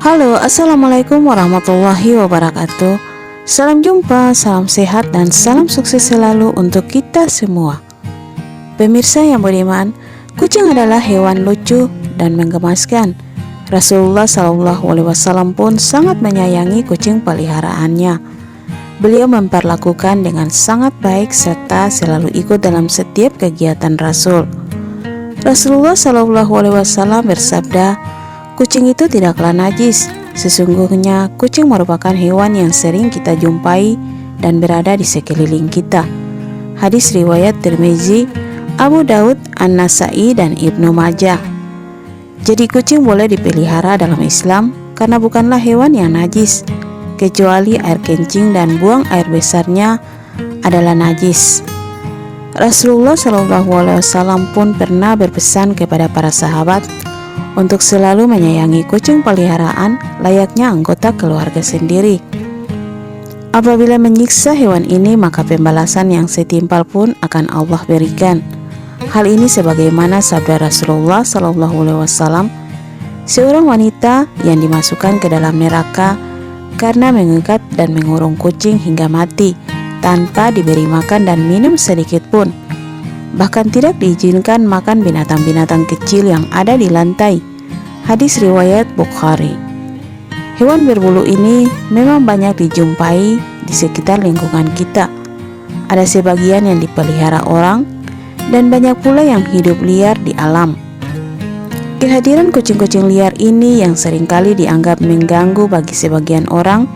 Halo, assalamualaikum warahmatullahi wabarakatuh. Salam jumpa, salam sehat, dan salam sukses selalu untuk kita semua. Pemirsa yang beriman, kucing adalah hewan lucu dan menggemaskan. Rasulullah SAW pun sangat menyayangi kucing peliharaannya. Beliau memperlakukan dengan sangat baik serta selalu ikut dalam setiap kegiatan Rasul. Rasulullah SAW bersabda, "Kucing itu tidaklah najis. Sesungguhnya kucing merupakan hewan yang sering kita jumpai dan berada di sekeliling kita." Hadis riwayat Tirmizi, Abu Daud, An-Nasai, dan Ibnu Majah. Jadi kucing boleh dipelihara dalam Islam karena bukanlah hewan yang najis, kecuali air kencing dan buang air besarnya adalah najis. Rasulullah SAW pun pernah berpesan kepada para sahabat untuk selalu menyayangi kucing peliharaan layaknya anggota keluarga sendiri. Apabila menyiksa hewan ini, maka pembalasan yang setimpal pun akan Allah berikan. Hal ini sebagaimana sabda Rasulullah SAW, seorang wanita yang dimasukkan ke dalam neraka karena mengikat dan mengurung kucing hingga mati tanpa diberi makan dan minum sedikit pun. Bahkan tidak diizinkan makan binatang-binatang kecil yang ada di lantai. Hadis riwayat Bukhari. Hewan berbulu ini memang banyak dijumpai di sekitar lingkungan kita. Ada sebagian yang dipelihara orang dan banyak pula yang hidup liar di alam. Kehadiran kucing-kucing liar ini yang seringkali dianggap mengganggu bagi sebagian orang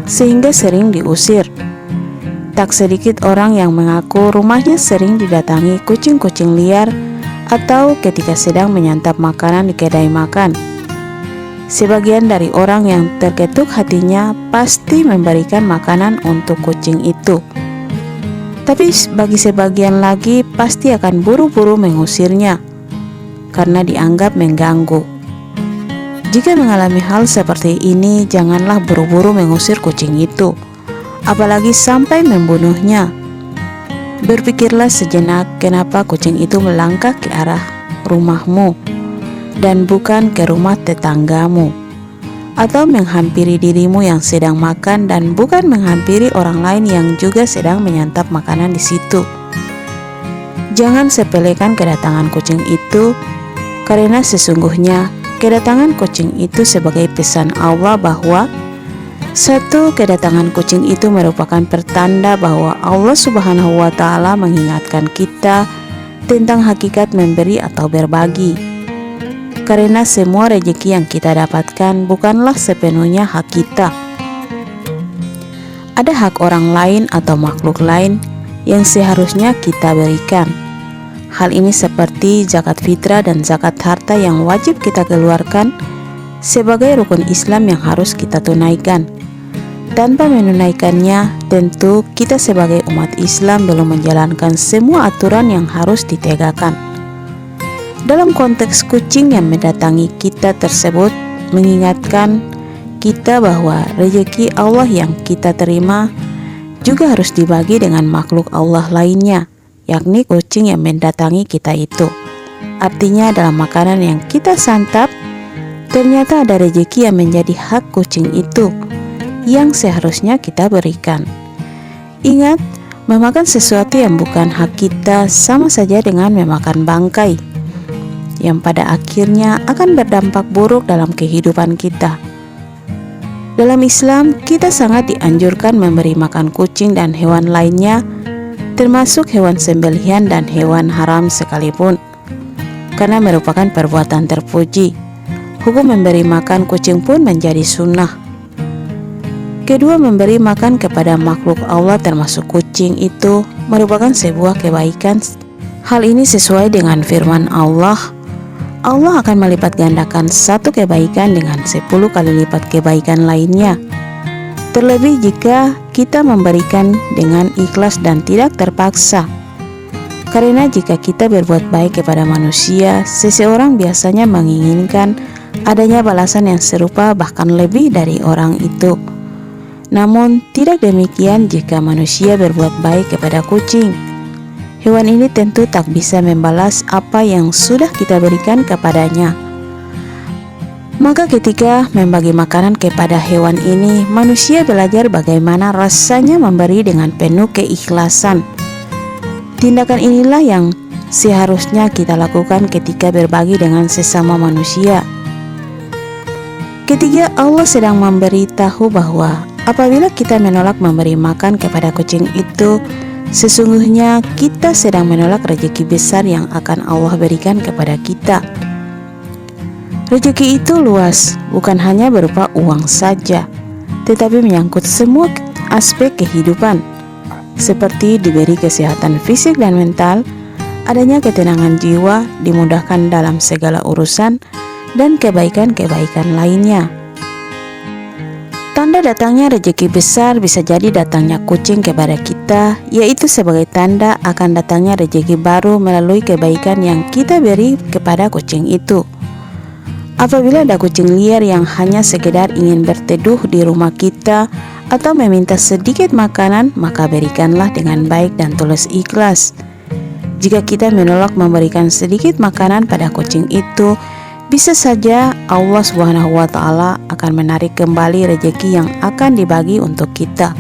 sehingga sering diusir. Tak sedikit orang yang mengaku rumahnya sering didatangi kucing-kucing liar atau ketika sedang menyantap makanan di kedai makan. Sebagian dari orang yang terketuk hatinya pasti memberikan makanan untuk kucing itu. Tapi bagi sebagian lagi pasti akan buru-buru mengusirnya karena dianggap mengganggu. Jika mengalami hal seperti ini, janganlah buru-buru mengusir kucing itu, apalagi sampai membunuhnya. Berpikirlah sejenak kenapa kucing itu melangkah ke arah rumahmu dan bukan ke rumah tetanggamu, atau menghampiri dirimu yang sedang makan dan bukan menghampiri orang lain yang juga sedang menyantap makanan di situ. Jangan sepelekan kedatangan kucing itu, karena sesungguhnya kedatangan kucing itu sebagai pesan Allah bahwa satu, kedatangan kucing itu merupakan pertanda bahwa Allah Subhanahu wa Ta'ala mengingatkan kita tentang hakikat memberi atau berbagi. Karena semua rezeki yang kita dapatkan bukanlah sepenuhnya hak kita. Ada hak orang lain atau makhluk lain yang seharusnya kita berikan. Hal ini seperti zakat fitrah dan zakat harta yang wajib kita keluarkan sebagai rukun Islam yang harus kita tunaikan. Tanpa menunaikannya, tentu kita sebagai umat Islam belum menjalankan semua aturan yang harus ditegakkan. Dalam konteks kucing yang mendatangi kita tersebut mengingatkan kita bahwa rezeki Allah yang kita terima juga harus dibagi dengan makhluk Allah lainnya, yakni kucing yang mendatangi kita itu. Artinya dalam makanan yang kita santap, ternyata ada rezeki yang menjadi hak kucing itu yang seharusnya kita berikan. Ingat, memakan sesuatu yang bukan hak kita sama saja dengan memakan bangkai, yang pada akhirnya akan berdampak buruk dalam kehidupan kita. Dalam Islam, kita sangat dianjurkan memberi makan kucing dan hewan lainnya, termasuk hewan sembelihan dan hewan haram sekalipun, karena merupakan perbuatan terpuji. Hukum memberi makan kucing pun menjadi sunnah. Kedua, memberi makan kepada makhluk Allah termasuk kucing itu merupakan sebuah kebaikan. Hal ini sesuai dengan firman Allah. Allah akan melipat gandakan satu kebaikan dengan 10 kali lipat kebaikan lainnya. Terlebih jika kita memberikan dengan ikhlas dan tidak terpaksa. Karena jika kita berbuat baik kepada manusia, seseorang biasanya menginginkan adanya balasan yang serupa bahkan lebih dari orang itu. Namun tidak demikian jika manusia berbuat baik kepada kucing. Hewan ini tentu tak bisa membalas apa yang sudah kita berikan kepadanya. Maka ketika membagi makanan kepada hewan ini, manusia belajar bagaimana rasanya memberi dengan penuh keikhlasan. Tindakan inilah yang seharusnya kita lakukan ketika berbagi dengan sesama manusia. Ketika Allah sedang memberitahu bahwa apabila kita menolak memberi makan kepada kucing itu, sesungguhnya kita sedang menolak rezeki besar yang akan Allah berikan kepada kita. Rezeki itu luas, bukan hanya berupa uang saja, tetapi menyangkut semua aspek kehidupan, seperti diberi kesehatan fisik dan mental, adanya ketenangan jiwa, dimudahkan dalam segala urusan, dan kebaikan-kebaikan lainnya. Tanda datangnya rezeki besar bisa jadi datangnya kucing kepada kita, yaitu sebagai tanda akan datangnya rezeki baru melalui kebaikan yang kita beri kepada kucing itu. Apabila ada kucing liar yang hanya sekedar ingin berteduh di rumah kita atau meminta sedikit makanan, maka berikanlah dengan baik dan tulus ikhlas. Jika kita menolak memberikan sedikit makanan pada kucing itu, bisa saja Allah SWT akan menarik kembali rezeki yang akan dibagi untuk kita.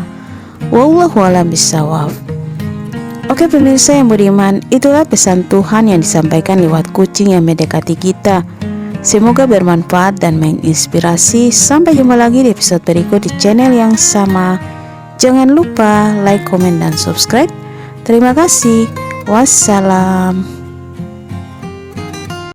Wallahu a'lam bishawab. Oke pemirsa yang budiman, itulah pesan Tuhan yang disampaikan lewat kucing yang mendekati kita. Semoga bermanfaat dan menginspirasi. Sampai jumpa lagi di episode berikut di channel yang sama. Jangan lupa like, komen, dan subscribe. Terima kasih. Wassalam.